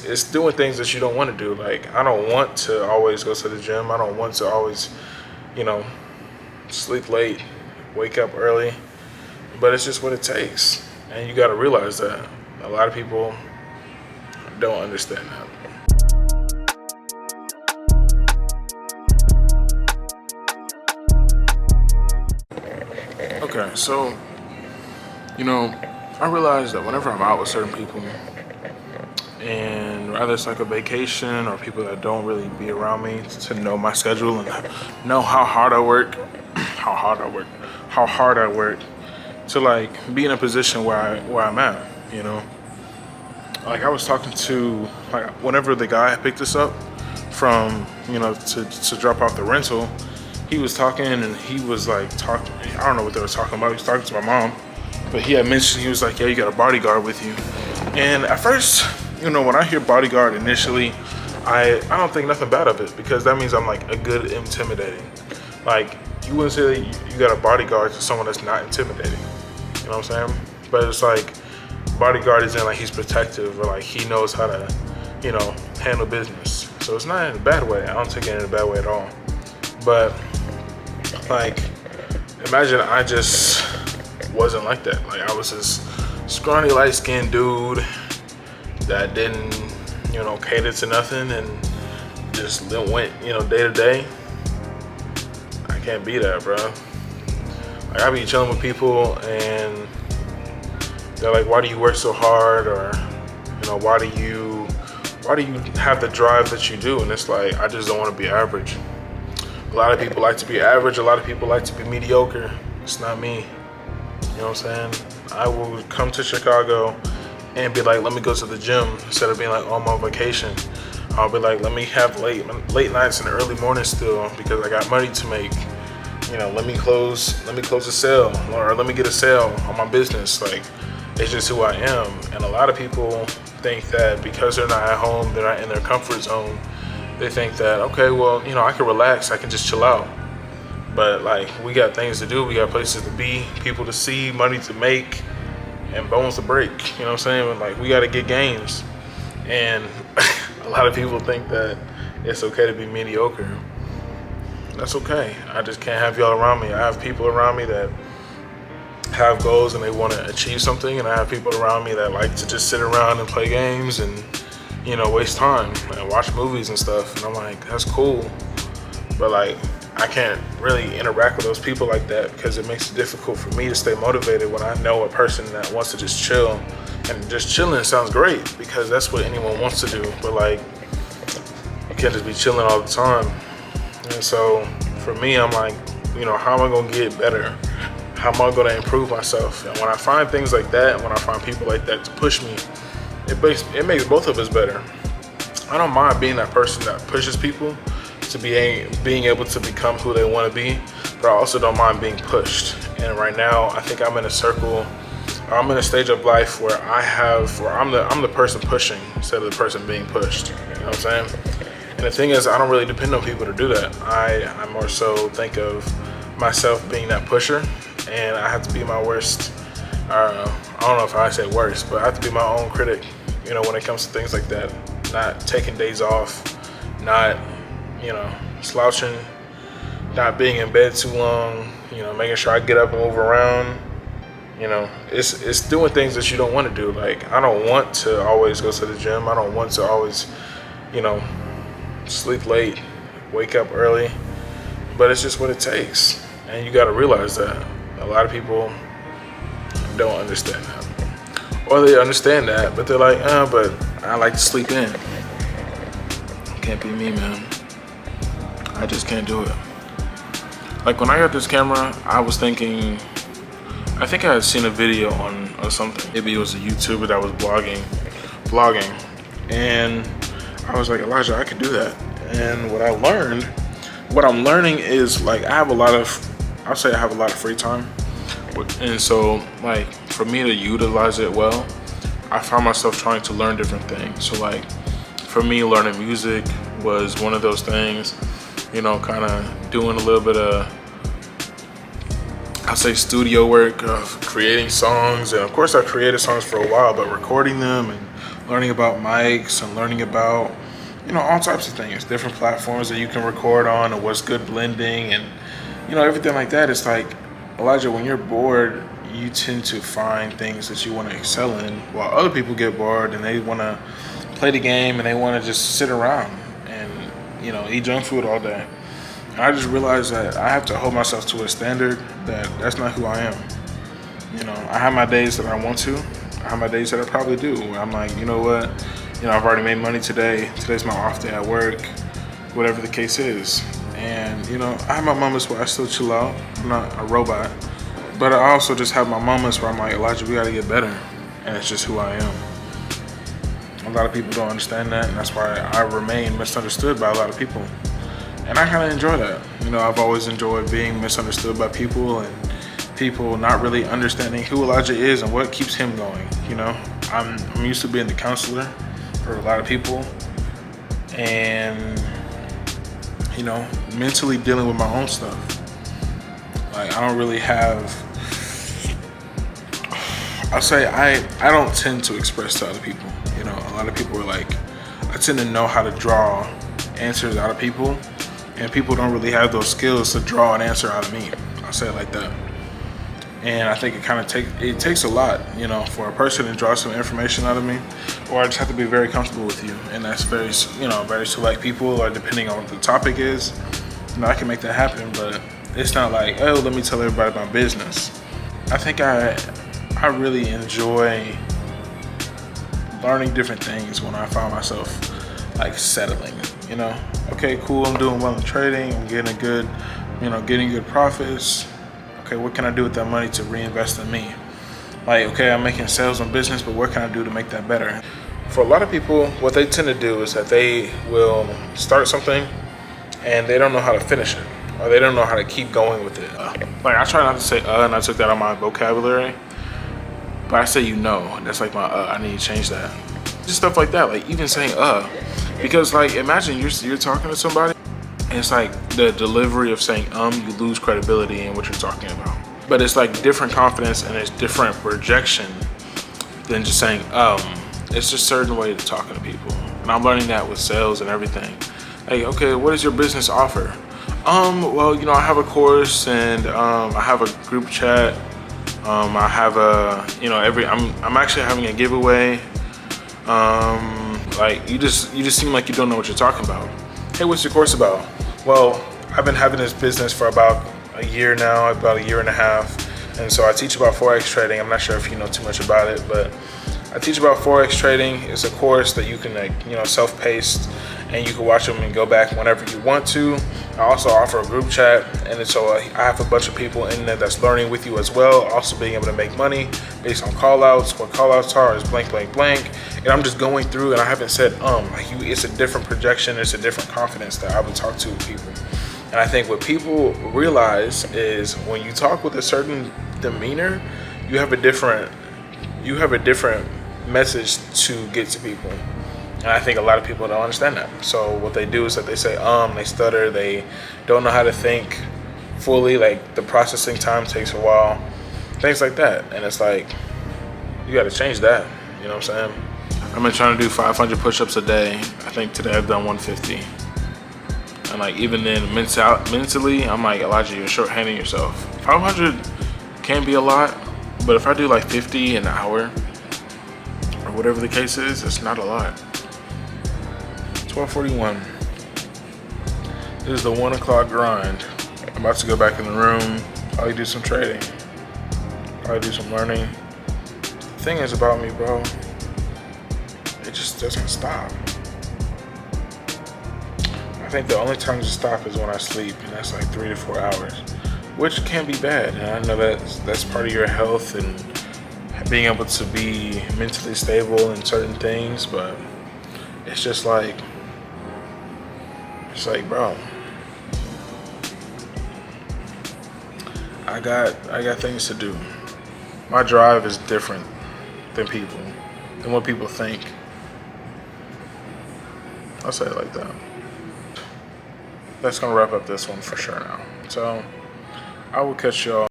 it's doing things that you don't want to do. Like, I don't want to always go to the gym. I don't want to always, you know, sleep late, wake up early, but it's just what it takes. And you got to realize that a lot of people don't understand that. Okay, so, I realize that whenever I'm out with certain people, and rather it's like a vacation or people that don't really be around me to know my schedule and know how hard I work, to like be in a position where I'm at, Like I was talking to, like, whenever the guy picked us up from, to drop off the rental, he was talking and he was like talking, I don't know what they were talking about. He was talking to my mom, but he had mentioned, he was like, yeah, you got a bodyguard with you. And at first, when I hear bodyguard initially, I don't think nothing bad of it, because that means I'm like a good intimidating. Like, you wouldn't say that you got a bodyguard to someone that's not intimidating. You know what I'm saying? But it's like, bodyguard is in like he's protective, or like he knows how to, handle business. So it's not in a bad way. I don't take it in a bad way at all. But like, imagine I just wasn't like that. Like, I was this scrawny, light-skinned dude that didn't, cater to nothing and just went, day to day. I can't be that, bro. Like, I be chilling with people and they're like, why do you work so hard? Or, why do you have the drive that you do? And it's like, I just don't want to be average. A lot of people like to be average. A lot of people like to be mediocre. It's not me. You know what I'm saying? I will come to Chicago and be like, let me go to the gym instead of being like on my vacation. I'll be like, let me have late nights and early mornings still, because I got money to make. Let me close a sale, or let me get a sale on my business. Like, it's just who I am. And a lot of people think that because they're not at home, they're not in their comfort zone, they think that, okay, well, I can relax, I can just chill out. But like, we got things to do, we got places to be, people to see, money to make, and bones to break. You know what I'm saying? Like, we got to get gains. And a lot of people think that it's okay to be mediocre. That's okay. I just can't have y'all around me. I have people around me that have goals and they want to achieve something, and I have people around me that like to just sit around and play games and, waste time and watch movies and stuff. And I'm like, that's cool. But like, I can't really interact with those people like that, because it makes it difficult for me to stay motivated when I know a person that wants to just chill. And just chilling sounds great, because that's what anyone wants to do. But like, you can't just be chilling all the time. And so for me, I'm like, how am I gonna get better? How am I gonna improve myself? And when I find things like that, when I find people like that to push me, it makes both of us better. I don't mind being that person that pushes people to being able to become who they want to be, but I also don't mind being pushed. And right now, I think I'm in a stage of life where I'm the person pushing instead of the person being pushed. You know what I'm saying? And the thing is, I don't really depend on people to do that. I more so think of myself being that pusher, and I have to be my worst. I don't know if I say worst, but I have to be my own critic. When it comes to things like that, not taking days off, not slouching, not being in bed too long, making sure I get up and move around. It's doing things that you don't want to do. Like, I don't want to always go to the gym. I don't want to always, sleep late, wake up early, but it's just what it takes. And you got to realize that a lot of people don't understand that. Or they understand that, but they're like, but I like to sleep in. Can't be me, man. I just can't do it. Like, when I got this camera, I was thinking, I think I had seen a video on something. Maybe it was a YouTuber that was vlogging. And I was like, Elijah, I could do that. And what I'm learning is, like, I have a lot of free time. And so, like, for me to utilize it well, I found myself trying to learn different things. So, like, for me, learning music was one of those things, kind of doing a little bit of, I'll say, studio work of creating songs. And of course, I created songs for a while, but recording them and learning about mics and learning about, all types of things, different platforms that you can record on and what's good blending and, everything like that. It's like, Elijah, when you're bored, you tend to find things that you want to excel in, while other people get bored and they want to play the game and they want to just sit around and, eat junk food all day. And I just realized that I have to hold myself to a standard that's not who I am. I have my days that I want to. I have my days that I probably do. I'm like, you know what? I've already made money today. Today's my off day at work, whatever the case is. And, I have my moments where I still chill out. I'm not a robot. But I also just have my moments where I'm like, Elijah, we got to get better. And it's just who I am. A lot of people don't understand that. And that's why I remain misunderstood by a lot of people. And I kind of enjoy that. I've always enjoyed being misunderstood by people and people not really understanding who Elijah is and what keeps him going. I'm used to being the counselor for a lot of people and, mentally dealing with my own stuff. Like, I don't really have, I'll say I don't tend to express to other people. A lot of people are like, I tend to know how to draw answers out of people, and people don't really have those skills to draw an answer out of me. I'll say it like that. And I think it takes a lot, for a person to draw some information out of me, or I just have to be very comfortable with you. And that's very select people, or depending on what the topic is, I can make that happen, but it's not like, oh, let me tell everybody my business. I think I really enjoy learning different things when I find myself like settling, okay, cool, I'm doing well in trading, I'm getting good profits. Okay, what can I do with that money to reinvest in me? Like, okay, I'm making sales on business, but what can I do to make that better? For a lot of people, what they tend to do is that they will start something and they don't know how to finish it, or they don't know how to keep going with it. Like, I try not to say and I took that out of my vocabulary, but I say that's like my I need to change that. Just stuff like that, like even saying because like imagine you're talking to somebody and it's like the delivery of saying you lose credibility in what you're talking about. But it's like different confidence and it's different projection than just saying it's just a certain way to talking to people. And I'm learning that with sales and everything. Like, okay, what does your business offer? Well, I have a course and I have a group chat. I have I'm actually having a giveaway. Like you just seem like you don't know what you're talking about. Hey, what's your course about? Well, I've been having this business for about a year now, about a year and a half. And so I teach about Forex trading. I'm not sure if you know too much about it, but I teach about Forex trading. It's a course that you can, self-paced, and you can watch them and go back whenever you want to. I also offer a group chat, and so I have a bunch of people in there that's learning with you as well, also being able to make money based on call-outs. What call-outs are is blank, blank, blank. And I'm just going through, and I haven't said, it's a different projection, it's a different confidence that I would talk to people. And I think what people realize is when you talk with a certain demeanor, you have a different message to get to people. And I think a lot of people don't understand that. So what they do is that they say, they stutter, they don't know how to think fully, like the processing time takes a while, things like that. And it's like, you got to change that, you know what I'm saying? I've been trying to do 500 push-ups a day. I think today I've done 150. And like, even then mentally, I'm like, Elijah, you're shorthanding yourself. 500 can be a lot, but if I do like 50 an hour, or whatever the case is, it's not a lot. 12:41. This is the 1 o'clock grind. I'm about to go back in the room, probably do some trading, probably do some learning. The thing is about me, bro, it just doesn't stop. I think the only time to stop is when I sleep, and that's like 3 to 4 hours, which can be bad. And I know that's part of your health and being able to be mentally stable in certain things, but it's just like, bro, I got things to do. My drive is different than what people think. I'll say it like that. That's gonna wrap up this one for sure now. So I will catch y'all